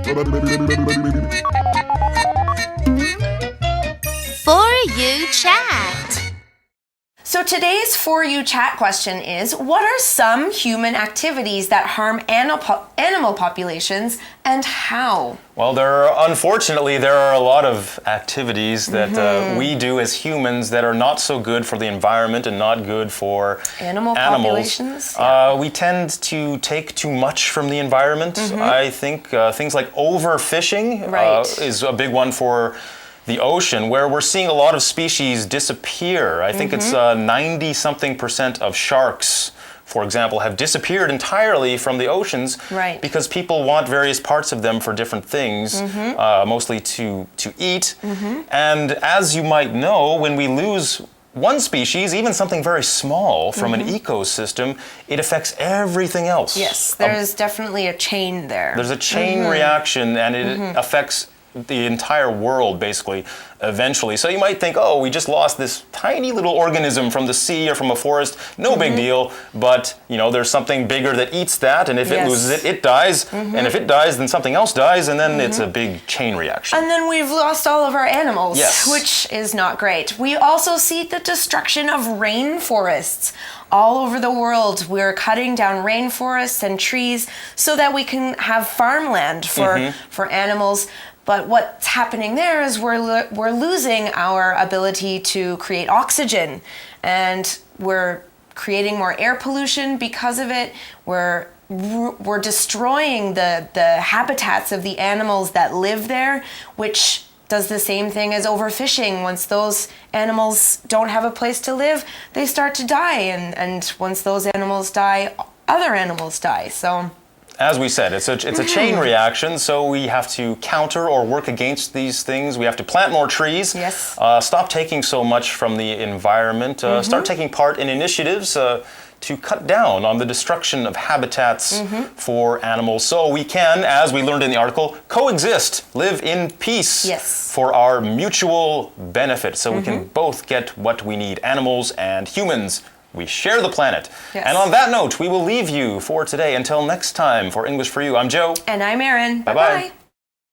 For You Chat. So today's For You Chat question is, what are some human activities that harm animal populations and how? Well, unfortunately, there are a lot of activities that we do as humans that are not so good for the environment and not good for animals. Populations? Yeah. We tend to take too much from the environment. I think things like overfishing is a big one for the ocean, where we're seeing a lot of species disappear. I think it's 90-something% of sharks, for example, have disappeared entirely from the oceans because people want various parts of them for different things, mostly to eat. And as you might know, when we lose one species, even something very small from an ecosystem, it affects everything else. Yes, there's definitely a chain there. There's a chain reaction, and it affects the entire world, basically, eventually. So you might think, oh, we just lost this tiny little organism from the sea or from a forest. No big deal. But, there's something bigger that eats that, and if it loses it, it dies. And if it dies, then something else dies, and then it's a big chain reaction. And then we've lost all of our animals, yes, which is not great. We also see the destruction of rainforests. All over the world, we're cutting down rainforests and trees so that we can have farmland for animals. But what's happening there is we're losing our ability to create oxygen, and we're creating more air pollution because of it. We're destroying the habitats of the animals that live there, which does the same thing as overfishing. Once those animals don't have a place to live, they start to die, and once those animals die, other animals die. So, as we said, it's a chain reaction, so we have to counter or work against these things. We have to plant more trees. Yes. Stop taking so much from the environment. Start taking part in initiatives to cut down on the destruction of habitats for animals, so we can, as we learned in the article, coexist, live in peace for our mutual benefit, so we can both get what we need, animals and humans. We share the planet. Yes. And on that note, we will leave you for today. Until next time, for English for You, I'm Joe. And I'm Erin. Bye-bye.